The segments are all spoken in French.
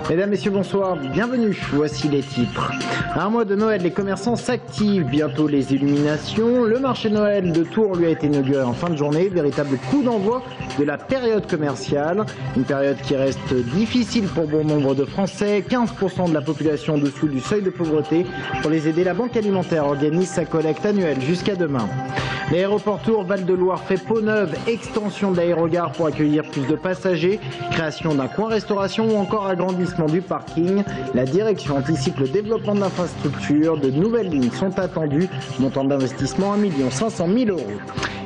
Mesdames, Messieurs, bonsoir, bienvenue, voici les titres. À un mois de Noël, les commerçants s'activent, bientôt les illuminations. Le marché de Noël de Tours lui a été inauguré en fin de journée, véritable coup d'envoi de la période commerciale. Une période qui reste difficile pour bon nombre de Français, 15% de la population en dessous du seuil de pauvreté. Pour les aider, la Banque Alimentaire organise sa collecte annuelle jusqu'à demain. L'aéroport Tours Val-de-Loire fait peau neuve, extension de l'aérogare pour accueillir plus de passagers, création d'un coin restauration ou encore agrandissement du parking. La direction anticipe le développement de l'infrastructure. De nouvelles lignes sont attendues, montant d'investissement 1 500 000 €.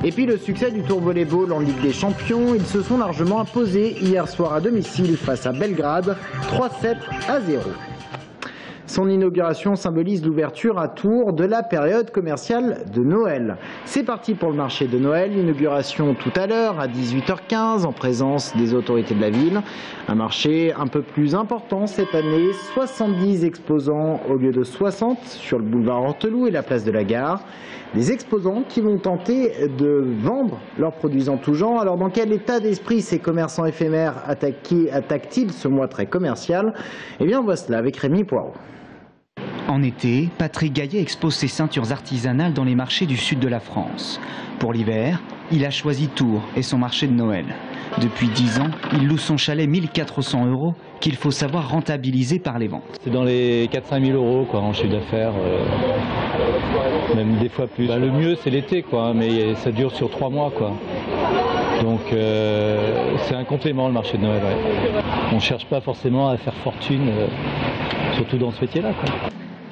Et puis le succès du Tour Volleyball en Ligue des Champions, ils se sont largement imposés hier soir à domicile face à Belgrade, 3-7 à 0. Son inauguration symbolise l'ouverture à Tours de la période commerciale de Noël. C'est parti pour le marché de Noël, inauguration tout à l'heure à 18h15 en présence des autorités de la ville. Un marché un peu plus important cette année, 70 exposants au lieu de 60 sur le boulevard Horteloup et la place de la Gare. Des exposants qui vont tenter de vendre leurs produits en tout genre. Alors dans quel état d'esprit ces commerçants éphémères attaquent-ils ce mois très commercial? Eh bien on voit cela avec Rémi Poirot. En été, Patrick Gaillet expose ses ceintures artisanales dans les marchés du sud de la France. Pour l'hiver, il a choisi Tours et son marché de Noël. Depuis 10 ans, il loue son chalet 1 400 € qu'il faut savoir rentabiliser par les ventes. C'est dans les 4-5 000 € quoi, en chiffre d'affaires, même des fois plus. Le mieux c'est l'été, quoi, mais ça dure sur 3 mois. Quoi. Donc c'est un complément le marché de Noël. Ouais. On ne cherche pas forcément à faire fortune, surtout dans ce métier-là.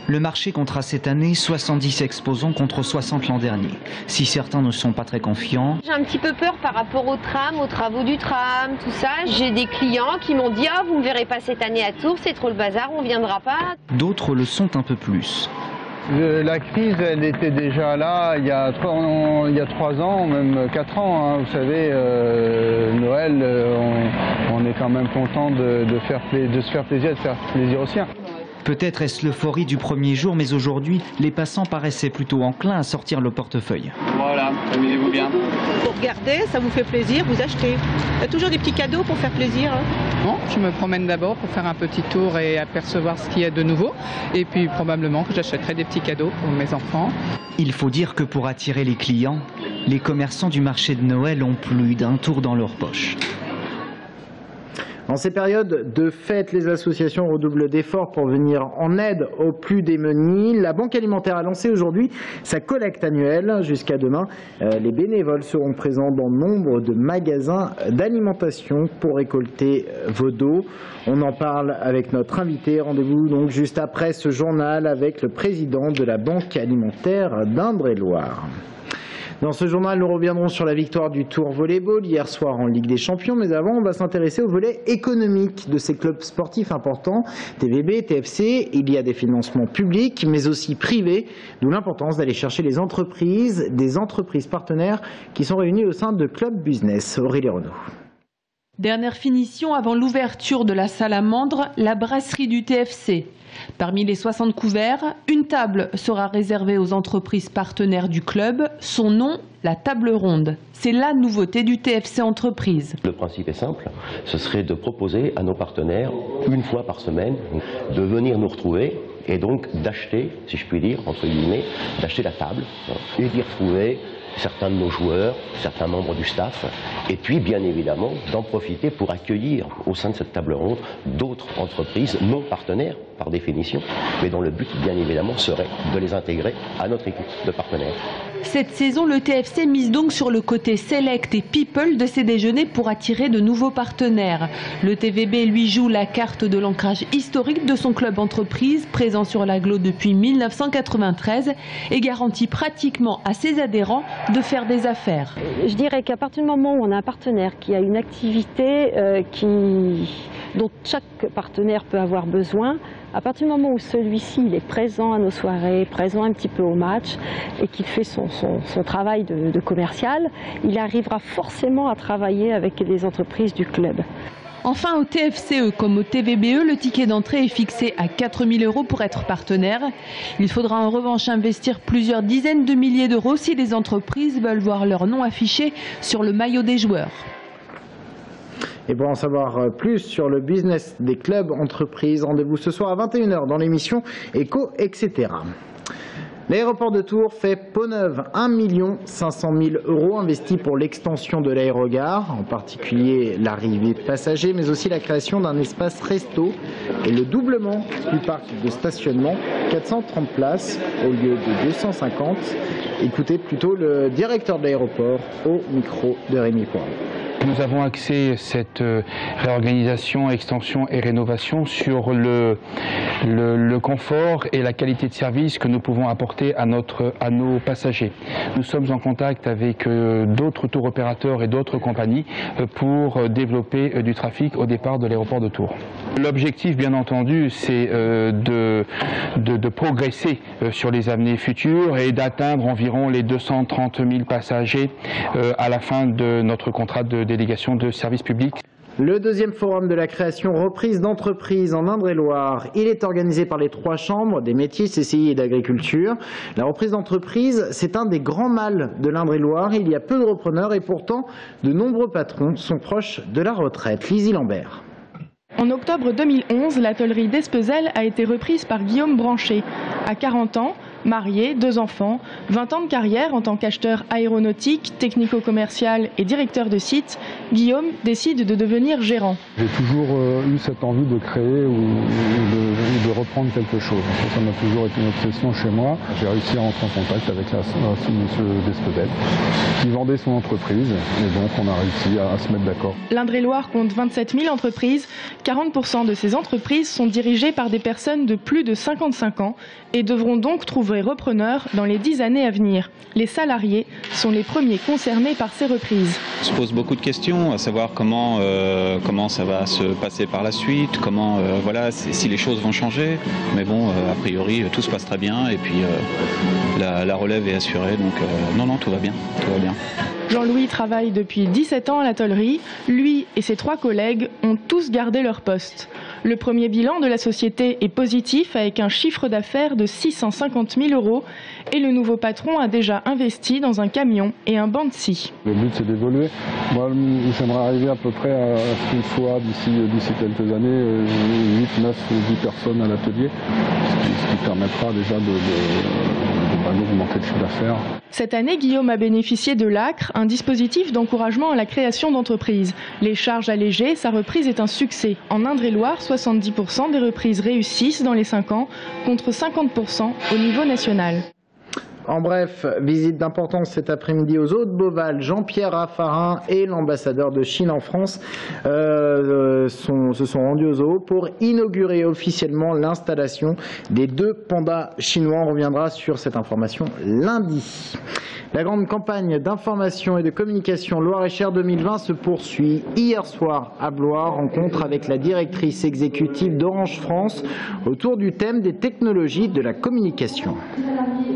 Le marché comptera cette année 70 exposants contre 60 l'an dernier. Si certains ne sont pas très confiants... J'ai un petit peu peur par rapport au tram, aux travaux du tram, tout ça. J'ai des clients qui m'ont dit « Ah, vous ne me verrez pas cette année à Tours, c'est trop le bazar, on ne viendra pas ». D'autres le sont un peu plus. La crise, elle était déjà là il y a 3 ans, même 4 ans. Vous savez, Noël, on est quand même content de se faire plaisir, de faire plaisir aux siens. Peut-être est-ce l'euphorie du premier jour, mais aujourd'hui, les passants paraissaient plutôt enclins à sortir le portefeuille. Voilà, amusez-vous bien. Vous regardez, ça vous fait plaisir, vous achetez. Il y a toujours des petits cadeaux pour faire plaisir. Non, je me promène d'abord pour faire un petit tour et apercevoir ce qu'il y a de nouveau. Et puis probablement que j'achèterai des petits cadeaux pour mes enfants. Il faut dire que pour attirer les clients, les commerçants du marché de Noël ont plus d'un tour dans leur poche. En ces périodes de fêtes, les associations redoublent d'efforts pour venir en aide aux plus démunis. La Banque Alimentaire a lancé aujourd'hui sa collecte annuelle. Jusqu'à demain, les bénévoles seront présents dans nombre de magasins d'alimentation pour récolter vos dons. On en parle avec notre invité. Rendez-vous donc juste après ce journal avec le président de la Banque Alimentaire d'Indre-et-Loire. Dans ce journal, nous reviendrons sur la victoire du Tour Volleyball hier soir en Ligue des Champions. Mais avant, on va s'intéresser au volet économique de ces clubs sportifs importants. TVB, TFC, il y a des financements publics, mais aussi privés. D'où l'importance d'aller chercher les entreprises, des entreprises partenaires qui sont réunies au sein de Club Business. Aurélie Renaud. Dernière finition avant l'ouverture de la salamandre, la brasserie du TFC. Parmi les 60 couverts, une table sera réservée aux entreprises partenaires du club. Son nom, la table ronde. C'est la nouveauté du TFC Entreprise. Le principe est simple, ce serait de proposer à nos partenaires, une fois par semaine, de venir nous retrouver et donc d'acheter, si je puis dire, entre guillemets, d'acheter la table et d'y retrouver certains de nos joueurs, certains membres du staff, et puis bien évidemment d'en profiter pour accueillir au sein de cette table ronde d'autres entreprises non partenaires par définition, mais dont le but bien évidemment serait de les intégrer à notre équipe de partenaires. Cette saison, le TFC mise donc sur le côté select et people de ses déjeuners pour attirer de nouveaux partenaires. Le TVB lui joue la carte de l'ancrage historique de son club entreprise, présent sur l'agglo depuis 1993 et garantit pratiquement à ses adhérents de faire des affaires. Je dirais qu'à partir du moment où on a un partenaire qui a une activité dont chaque partenaire peut avoir besoin, à partir du moment où celui-ci est présent à nos soirées, présent un petit peu au match et qu'il fait son travail de commercial, il arrivera forcément à travailler avec les entreprises du club. Enfin, au TFCE comme au TVBE, le ticket d'entrée est fixé à 4 000 € pour être partenaire. Il faudra en revanche investir plusieurs dizaines de milliers d'euros si les entreprises veulent voir leur nom affiché sur le maillot des joueurs. Et pour en savoir plus sur le business des clubs entreprises, rendez-vous ce soir à 21 h dans l'émission Éco, etc. L'aéroport de Tours fait peau neuve, 1 500 000 € investis pour l'extension de l'aérogare, en particulier l'arrivée de passagers, mais aussi la création d'un espace resto et le doublement du parc de stationnement, 430 places au lieu de 250. Écoutez plutôt le directeur de l'aéroport au micro de Rémi Poirot. Nous avons axé cette réorganisation, extension et rénovation sur le confort et la qualité de service que nous pouvons apporter à nos passagers. Nous sommes en contact avec d'autres tours opérateurs et d'autres compagnies pour développer du trafic au départ de l'aéroport de Tours. L'objectif, bien entendu, c'est de progresser sur les années futures et d'atteindre environ les 230 000 passagers à la fin de notre contrat de délégation de service public. Le deuxième forum de la création reprise d'entreprises en Indre-et-Loire, il est organisé par les 3 chambres des métiers, CCI et d'agriculture. La reprise d'entreprise, c'est un des grands mâles de l'Indre-et-Loire. Il y a peu de repreneurs et pourtant de nombreux patrons sont proches de la retraite. Lizzie Lambert. En octobre 2011, l'attellerie d'Espezel a été reprise par Guillaume Branché. À 40 ans, marié, 2 enfants, 20 ans de carrière en tant qu'acheteur aéronautique, technico-commercial et directeur de site, Guillaume décide de devenir gérant. J'ai toujours eu cette envie de créer ou de reprendre quelque chose. Ça m'a toujours été une obsession chez moi. J'ai réussi à entrer en contact avec M. Despezel qui vendait son entreprise et donc on a réussi à se mettre d'accord. L'Indre-et-Loire compte 27 000 entreprises. 40% de ces entreprises sont dirigées par des personnes de plus de 55 ans et devront donc trouver repreneurs dans les 10 années à venir. Les salariés sont les premiers concernés par ces reprises. On se pose beaucoup de questions, à savoir comment ça va se passer par la suite, si les choses vont changer. Mais bon, a priori, tout se passe très bien et puis la relève est assurée. Donc non, tout va bien. Jean-Louis travaille depuis 17 ans à l'attellerie. Lui et ses 3 collègues ont tous gardé leur poste. Le premier bilan de la société est positif avec un chiffre d'affaires de 650 000 € et le nouveau patron a déjà investi dans un camion et un banc de scie. Le but c'est d'évoluer. Moi j'aimerais arriver à peu près à ce qu'il soit d'ici quelques années 8, 9 ou 10 personnes à l'atelier, ce qui permettra déjà d'augmenter le chiffre d'affaires. Cette année, Guillaume a bénéficié de l'ACRE, un dispositif d'encouragement à la création d'entreprises. Les charges allégées, sa reprise est un succès. En Indre-et-Loire, 70% des reprises réussissent dans les 5 ans, contre 50% au niveau national. En bref, visite d'importance cet après-midi aux Eaux de Beauval. Jean-Pierre Raffarin et l'ambassadeur de Chine en France se sont rendus aux zoo pour inaugurer officiellement l'installation des 2 pandas chinois. On reviendra sur cette information lundi. La grande campagne d'information et de communication Loir-et-Cher 2020 se poursuit. Hier soir à Blois, rencontre avec la directrice exécutive d'Orange France autour du thème des technologies de la communication.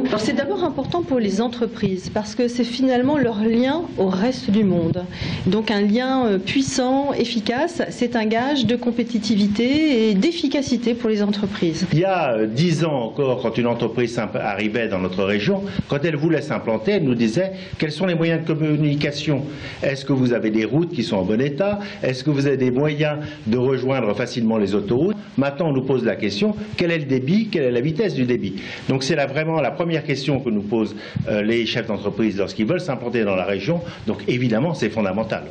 Alors c'est d'abord important pour les entreprises parce que c'est finalement leur lien au reste du monde. Donc un lien puissant, efficace, c'est un gage de compétitivité et d'efficacité pour les entreprises. Il y a 10 ans encore, quand une entreprise arrivait dans notre région, quand elle voulait s'implanter, elle nous disait quels sont les moyens de communication. Est-ce que vous avez des routes qui sont en bon état? Est-ce que vous avez des moyens de rejoindre facilement les autoroutes? Maintenant, on nous pose la question, quel est le débit, quelle est la vitesse du débit? Donc c'est vraiment la première question que nous posent les chefs d'entreprise lorsqu'ils veulent s'implanter dans la région. Donc évidemment, c'est fondamental.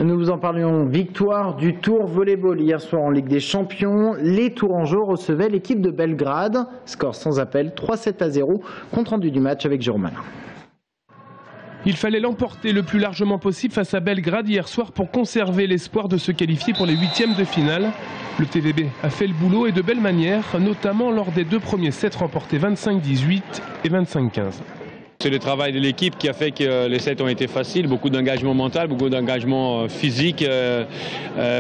Nous vous en parlions, victoire du Tour Volleyball hier soir en Ligue des Champions. Les Tourangeaux recevaient l'équipe de Belgrade. Score sans appel, 3-7-0. Compte rendu du match avec Jérôme Malin. Il fallait l'emporter le plus largement possible face à Belgrade hier soir pour conserver l'espoir de se qualifier pour les 8e de finale. Le TVB a fait le boulot et de belle manière, notamment lors des 2 premiers sets remportés 25-18 et 25-15. C'est le travail de l'équipe qui a fait que les sets ont été faciles, beaucoup d'engagement mental, beaucoup d'engagement physique,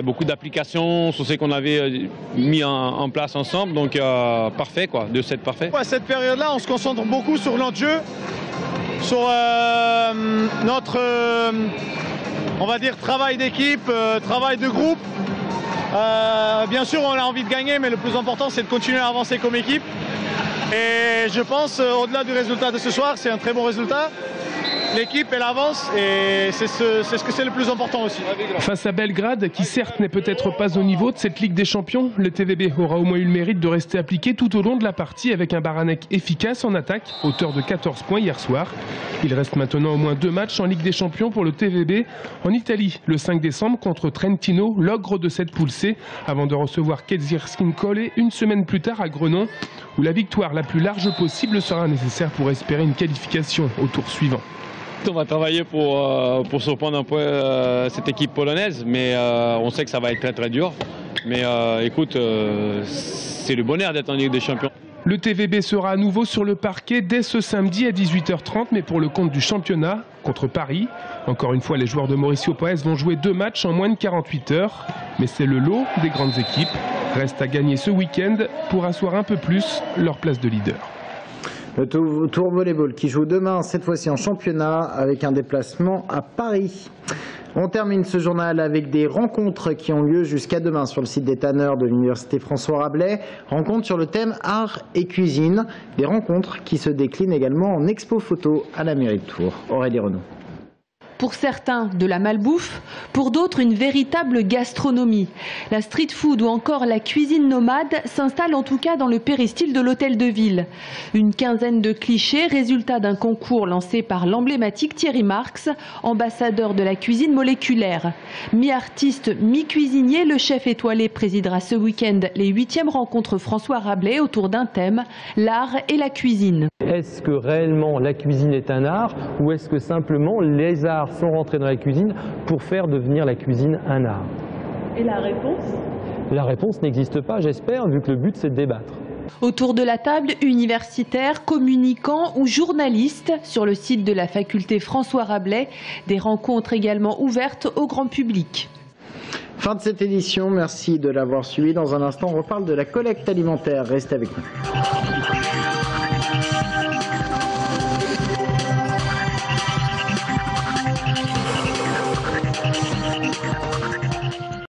beaucoup d'applications sur ce qu'on avait mis en place ensemble, donc parfait quoi, 2 sets parfaits. À cette période-là, on se concentre beaucoup sur notre jeu, sur notre, on va dire, travail d'équipe, travail de groupe. Bien sûr, on a envie de gagner, mais le plus important, c'est de continuer à avancer comme équipe. Et je pense, au-delà du résultat de ce soir, c'est un très bon résultat. L'équipe, elle avance et c'est ce que c'est le plus important aussi. Face à Belgrade, qui certes n'est peut-être pas au niveau de cette Ligue des Champions, le TVB aura au moins eu le mérite de rester appliqué tout au long de la partie avec un Baranek efficace en attaque, auteur de 14 points hier soir. Il reste maintenant au moins 2 matchs en Ligue des Champions pour le TVB en Italie, le 5 décembre contre Trentino, l'ogre de cette poule C, avant de recevoir Kezirskinkole une semaine plus tard à Grenon, où la victoire la plus large possible sera nécessaire pour espérer une qualification au tour suivant. On va travailler pour surprendre un peu cette équipe polonaise, mais on sait que ça va être très très dur. Mais écoute, c'est le bonheur d'être en Ligue des Champions. Le TVB sera à nouveau sur le parquet dès ce samedi à 18h30, mais pour le compte du championnat contre Paris. Encore une fois, les joueurs de Mauricio Poes vont jouer 2 matchs en moins de 48 heures. Mais c'est le lot des grandes équipes. Reste à gagner ce week-end pour asseoir un peu plus leur place de leader. Le Tour Volleyball qui joue demain, cette fois-ci en championnat, avec un déplacement à Paris. On termine ce journal avec des rencontres qui ont lieu jusqu'à demain sur le site des tanneurs de l'Université François Rabelais. Rencontres sur le thème art et cuisine. Des rencontres qui se déclinent également en expo photo à la mairie de Tours. Aurélie Renaud. Pour certains, de la malbouffe, pour d'autres, une véritable gastronomie. La street food ou encore la cuisine nomade s'installe en tout cas dans le péristyle de l'hôtel de ville. Une quinzaine de clichés, résultat d'un concours lancé par l'emblématique Thierry Marx, ambassadeur de la cuisine moléculaire. Mi-artiste, mi-cuisinier, le chef étoilé présidera ce week-end les 8e rencontres François Rabelais autour d'un thème, l'art et la cuisine. Est-ce que réellement la cuisine est un art ou est-ce que simplement les arts sont rentrés dans la cuisine pour faire devenir la cuisine un art? Et la réponse? La réponse n'existe pas, j'espère, vu que le but c'est de débattre. Autour de la table, universitaires, communicants ou journalistes sur le site de la faculté François Rabelais, des rencontres également ouvertes au grand public. Fin de cette édition, merci de l'avoir suivi. Dans un instant, on reparle de la collecte alimentaire. Restez avec nous.